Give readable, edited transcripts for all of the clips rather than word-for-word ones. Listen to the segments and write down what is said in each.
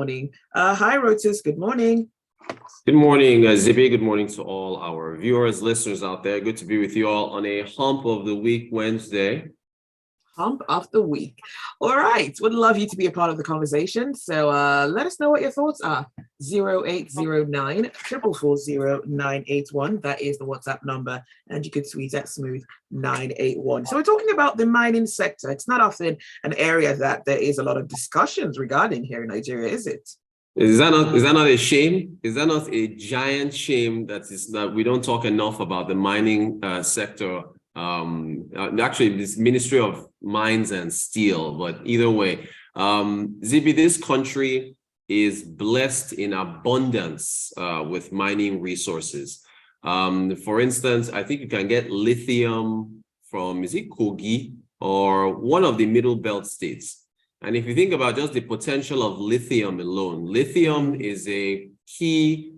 morning. Hi, Rotus. Good morning. Good morning, Zibby. Good morning to all our viewers, listeners out there. Good to be with you all on a hump of the week Wednesday. Hump of the week. All right. Would love you to be a part of the conversation. So let us know what your thoughts are. 0809 440 981. That is the WhatsApp number. And you could tweet at Smooth981. So we're talking about the mining sector. It's not often an area that there is a lot of discussions regarding here in Nigeria, is it? Is that not a shame? Is that not a giant shame that we don't talk enough about the mining sector? Actually, this Ministry of Mines and Steel, but either way, Zibby, this country is blessed in abundance with mining resources. For instance, I think you can get lithium from, is it Kogi or one of the Middle Belt states? And if you think about just the potential of lithium alone, lithium is a key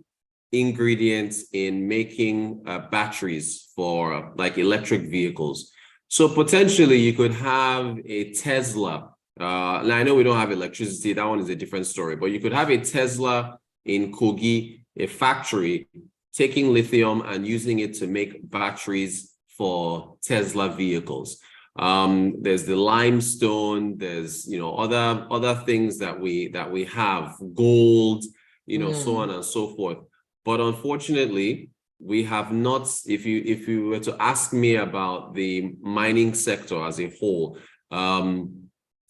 ingredient in making batteries for like electric vehicles. So potentially you could have a Tesla. Now I know we don't have electricity, that one is a different story, but you could have a Tesla in Kogi, a factory, taking lithium and using it to make batteries for Tesla vehicles. There's the limestone, there's other things that we have, gold, so on and so forth. But unfortunately, we have not, if you were to ask me about the mining sector as a whole,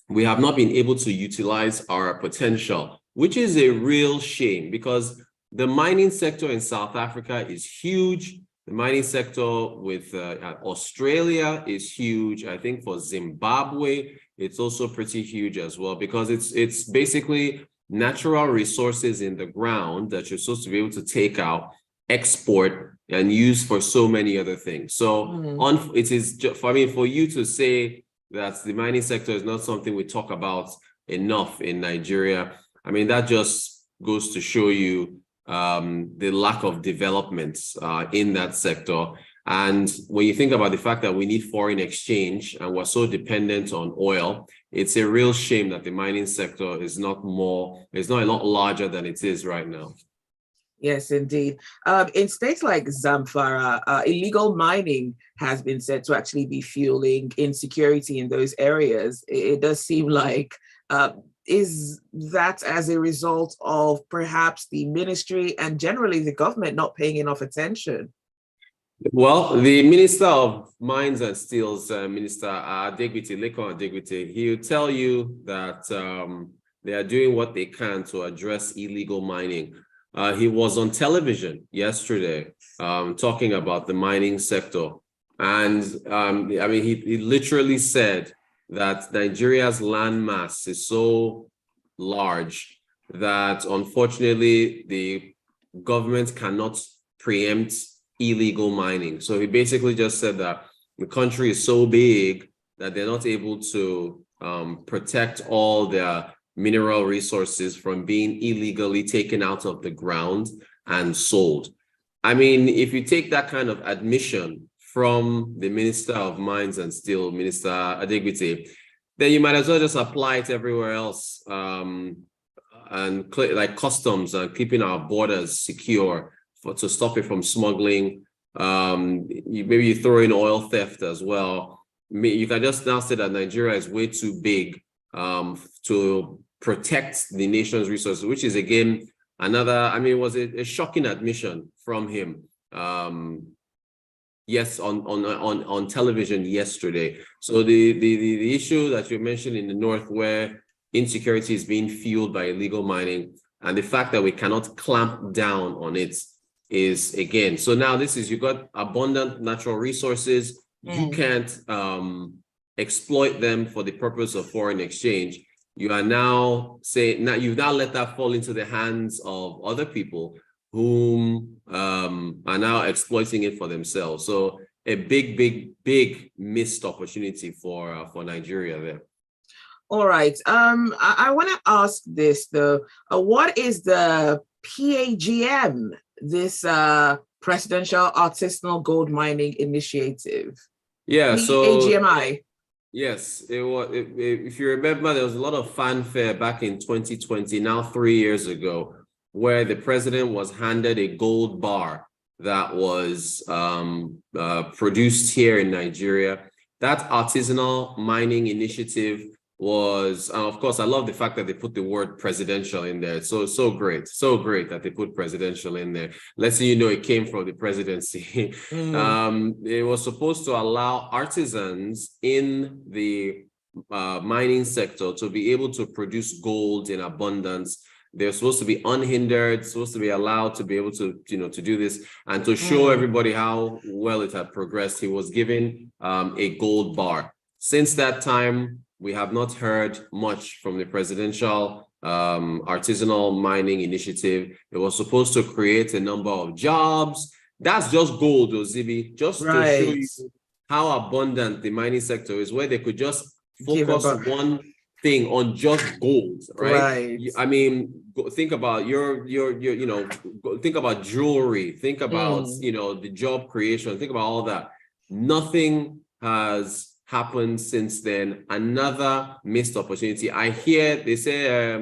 we have not been able to utilize our potential, which is a real shame because the mining sector in South Africa is huge. The mining sector with Australia is huge. I think for Zimbabwe, it's also pretty huge as well because it's basically natural resources in the ground that you're supposed to be able to take out, export, and use for so many other things. So it is for you to say that the mining sector is not something we talk about enough in Nigeria. I mean, that just goes to show you the lack of development in that sector. And when you think about the fact that we need foreign exchange and we're so dependent on oil, it's a real shame that the mining sector is not a lot larger than it is right now. Yes, indeed. In states like Zamfara, illegal mining has been said to actually be fueling insecurity in those areas. It does seem like is that as a result of perhaps the ministry and generally the government not paying enough attention? Well, the Minister of Mines and Steels, Minister Adegbite, he will tell you that they are doing what they can to address illegal mining. He was on television yesterday talking about the mining sector. And he literally said that Nigeria's land mass is so large that unfortunately the government cannot preempt illegal mining. So he basically just said that the country is so big that they're not able to protect all their mineral resources from being illegally taken out of the ground and sold. I mean, if you take that kind of admission from the Minister of Mines and Steel, Minister Adegbite, then you might as well just apply it everywhere else and like customs and keeping our borders secure to stop it from smuggling. Maybe you throw in oil theft as well. You can just now say that Nigeria is way too big to protect the nation's resources, which is again it was a shocking admission from him. Yes, on television yesterday. So the issue that you mentioned in the north, where insecurity is being fueled by illegal mining, and the fact that we cannot clamp down on it is again. So now you've got abundant natural resources. You can't exploit them for the purpose of foreign exchange. You are now you've now let that fall into the hands of other people whom are now exploiting it for themselves. So a big missed opportunity for Nigeria there. All right. I want to ask this though. What is the PAGM, this Presidential Artisanal Gold Mining Initiative? Yeah, PAGMI. Yes, it was. If you remember, there was a lot of fanfare back in 2020, now 3 years ago, where the president was handed a gold bar that was produced here in Nigeria. That artisanal mining initiative was, and of course, I love the fact that they put the word presidential in there. So great that they put presidential in there. Let's say it came from the presidency. It was supposed to allow artisans in the mining sector to be able to produce gold in abundance. They're supposed to be unhindered, supposed to be allowed to be able to, to do this and to show everybody how well it had progressed. He was given a gold bar. Since that time, we have not heard much from the presidential artisanal mining initiative. It was supposed to create a number of jobs. That's just gold, Zibby, just to show you how abundant the mining sector is, where they could just focus one thing on just gold, right? I mean, think about think about jewelry, think about, the job creation, think about all that. Nothing has happened since then. Another missed opportunity. I hear they say,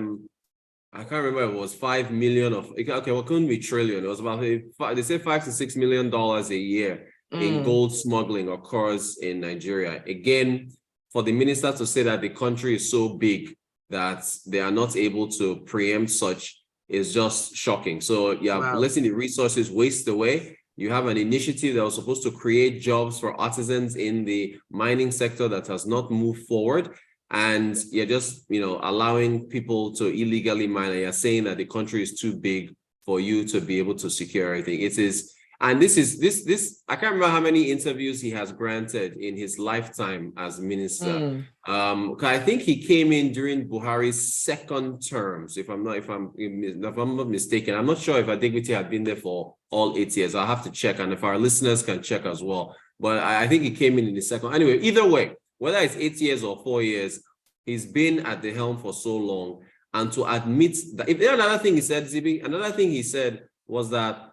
I can't remember, it was 5 million of, okay, well, it couldn't be trillion. It was about, they say $5 to $6 million a year in gold smuggling occurs in Nigeria. Again, for the minister to say that the country is so big that they are not able to preempt such is just shocking. So letting the resources waste away. You have an initiative that was supposed to create jobs for artisans in the mining sector that has not moved forward. And you're just, allowing people to illegally mine. And you're saying that the country is too big for you to be able to secure everything. It is. And this, I can't remember how many interviews he has granted in his lifetime as minister. I think he came in during Buhari's second term. So if I'm not mistaken, I'm not sure if Adegbite had been there for all 8 years. I'll have to check. And if our listeners can check as well. But I think he came in the second. Anyway, either way, whether it's 8 years or 4 years, he's been at the helm for so long. And to admit that, if there's another thing he said, Zibby, another thing he said was that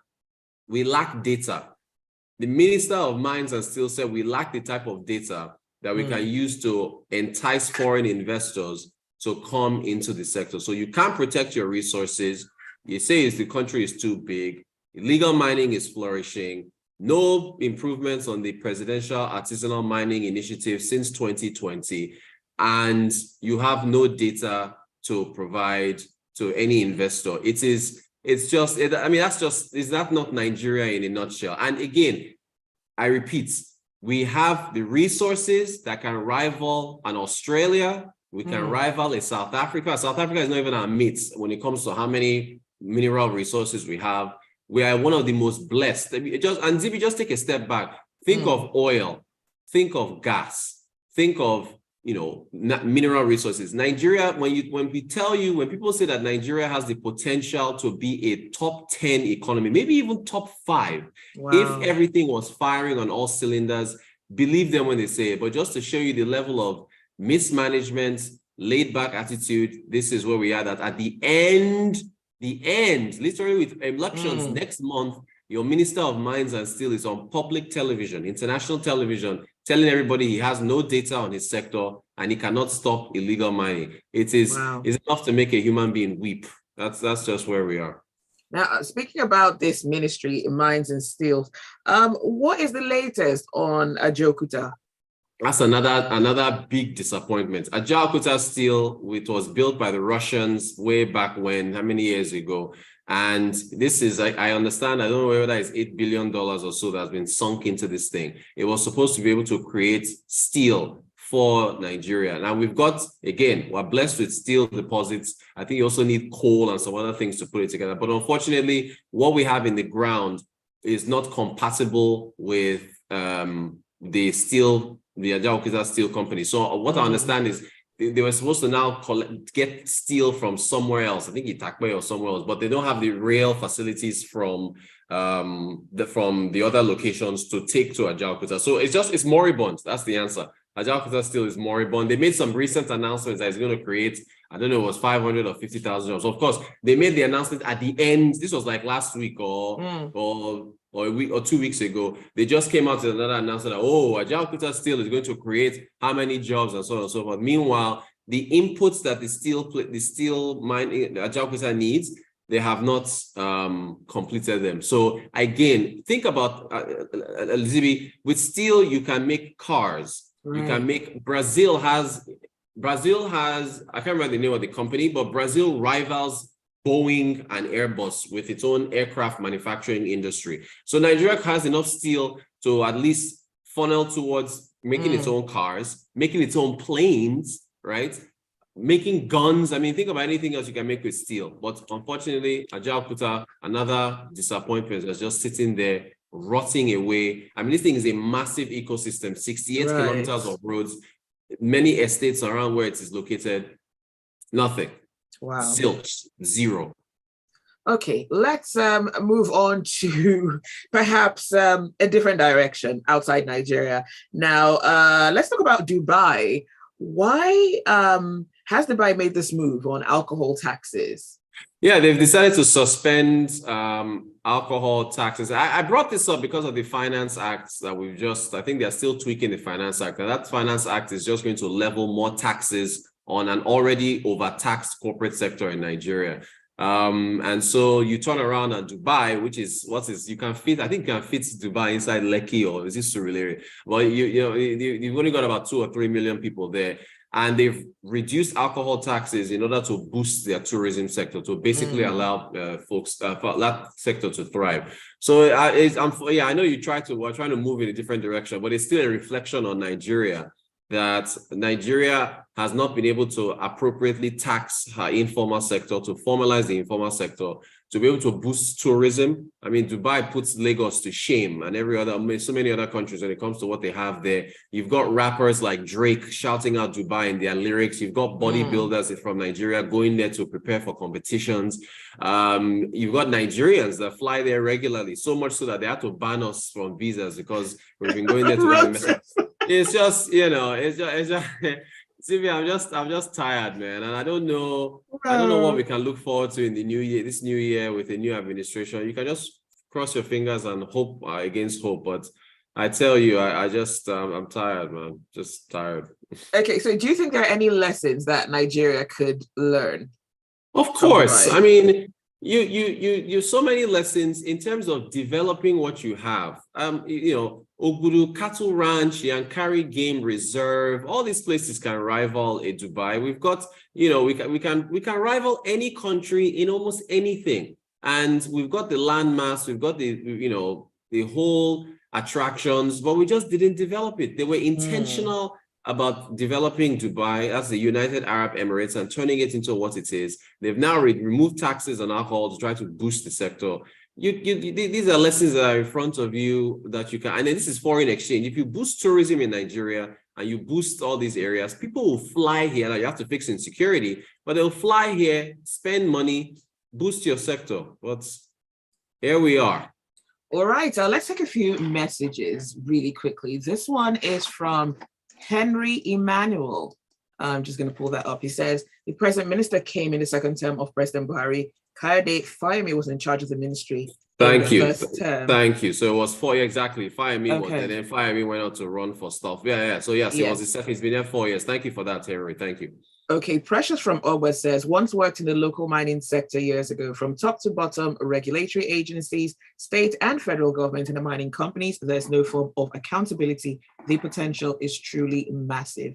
we lack data. The Minister of Mines and Steel said we lack the type of data that we can use to entice foreign investors to come into the sector. So you can't protect your resources. You say the country is too big. Illegal mining is flourishing. No improvements on the presidential artisanal mining initiative since 2020. And you have no data to provide to any investor. Is that not Nigeria in a nutshell? And again, I repeat, we have the resources that can rival an Australia. We can rival a South Africa. South Africa is not even our mates when it comes to how many mineral resources we have. We are one of the most blessed. Zibby, just take a step back. Think of oil, think of gas, think of mineral resources. Nigeria, when people say that Nigeria has the potential to be a top 10 economy, maybe even top 5, if everything was firing on all cylinders, believe them when they say it. But just to show you the level of mismanagement, laid back attitude, this is where we are. That at the end, literally with elections next month, your Minister of Mines and Steel is on public television, international television, telling everybody he has no data on his sector and he cannot stop illegal mining. It's enough to make a human being weep. That's just where we are. Now, speaking about this ministry, Mines and Steel, what is the latest on Ajaokuta? That's another big disappointment. Ajaokuta Steel, it was built by the Russians way back when, how many years ago? And this is, I understand, I don't know whether it's $8 billion or so that's been sunk into this thing. It was supposed to be able to create steel for Nigeria. Now we've got, again, we're blessed with steel deposits. I think you also need coal and some other things to put it together. But unfortunately, what we have in the ground is not compatible with the Ajaokuta Steel Company. So what I understand is they were supposed to now get steel from somewhere else. I think Itakpe or somewhere else, but they don't have the rail facilities from the other locations to take to Ajaokuta. So it's moribund. That's the answer. Ajaokuta Steel is moribund. They made some recent announcements that it's going to create, I don't know, it was 500 or 50,000 jobs. Of course, they made the announcement at the end. This was like last week or or a week or 2 weeks ago, they just came out with another announcement that, oh, Ajaokuta Steel is going to create how many jobs and so on and so forth. Meanwhile, the inputs that the steel mining Ajaokuta needs, they have not completed them. So again, think about Zibby, with steel, you can make cars. Right. You can make, Brazil has, I can't remember the name of the company, but Brazil rivals Boeing and Airbus with its own aircraft manufacturing industry. So Nigeria has enough steel to at least funnel towards making its own cars, making its own planes, right? Making guns. I mean, think about anything else you can make with steel. But unfortunately, Ajaokuta, another disappointment, is just sitting there rotting away. I mean, this thing is a massive ecosystem, 68 kilometers of roads, many estates around where it is located, nothing. Wow. Zilch, zero. Okay, let's move on to perhaps a different direction outside Nigeria. Now, let's talk about Dubai. Why has Dubai made this move on alcohol taxes? Yeah, they've decided to suspend alcohol taxes. I brought this up because of the Finance Act that I think they're still tweaking the Finance Act. And that Finance Act is just going to level more taxes on an already overtaxed corporate sector in Nigeria. And so you turn around at Dubai, which is you can fit, I think you can fit Dubai inside Lekki, or is this Surulere? Well, you've only got about 2 or 3 million people there. And they've reduced alcohol taxes in order to boost their tourism sector, to basically allow folks for that sector to thrive. So I know we're trying to move in a different direction, but it's still a reflection on Nigeria, that Nigeria has not been able to appropriately tax her informal sector, to formalize the informal sector, to be able to boost tourism. I mean, Dubai puts Lagos to shame, and so many other countries when it comes to what they have there. You've got rappers like Drake shouting out Dubai in their lyrics. You've got bodybuilders from Nigeria going there to prepare for competitions. You've got Nigerians that fly there regularly, so much so that they have to ban us from visas because we've been going there to go and mess up. It's just, it's just Zibby, I'm just tired, man, and I don't know what we can look forward to in the this new year with a new administration. You can just cross your fingers and hope against hope, but I tell you, I'm tired, man, just tired. Okay, so do you think there are any lessons that Nigeria could learn? Of course, I mean, you so many lessons in terms of developing what you have. Ogudu Cattle Ranch, Yankari Game Reserve, all these places can rival a Dubai. We've got, we can rival any country in almost anything. And we've got the landmass, we've got the whole attractions, but we just didn't develop it. They were intentional about developing Dubai as the United Arab Emirates and turning it into what it is. They've now removed taxes on alcohol to try to boost the sector. These are lessons that are in front of you that you can, and then this is foreign exchange. If you boost tourism in Nigeria and you boost all these areas, people will fly here. Now you have to fix insecurity, but they'll fly here, spend money, boost your sector. But here we are. All right, let's take a few messages really quickly. This one is from Henry Emmanuel. I'm just going to pull that up. He says, the present minister came in the second term of President Buhari. Kayode Fayemi was in charge of the ministry. Thank you. Thank you. So it was 4 years exactly. Fayemi was, and then Fayemi went out to run for stuff. Yeah. So yes, it was he's been there 4 years. Thank you for that, Henry. Thank you. Okay, Precious from Ogba says, once worked in the local mining sector years ago, from top to bottom, regulatory agencies, state and federal government in the mining companies, there's no form of accountability. The potential is truly massive.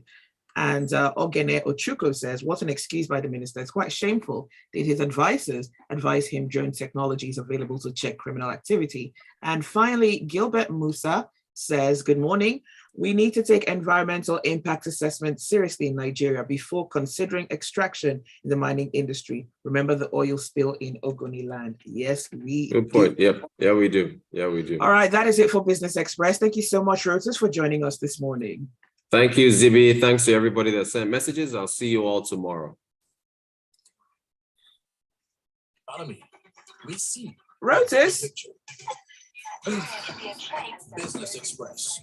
And Ogene Ochuko says, what an excuse by the minister. It's quite shameful. Did his advisors advise him drone technologies available to check criminal activity? And finally, Gilbert Musa says, good morning. We need to take environmental impact assessment seriously in Nigeria before considering extraction in the mining industry. Remember the oil spill in Ogoni land? Yes, we do. Good point. Yep. Yeah, we do. Yeah, we do. All right, that is it for Business Express. Thank you so much, Rotus, for joining us this morning. Thank you, Zibby. Thanks to everybody that sent messages. I'll see you all tomorrow. We see Rotus. Business Express.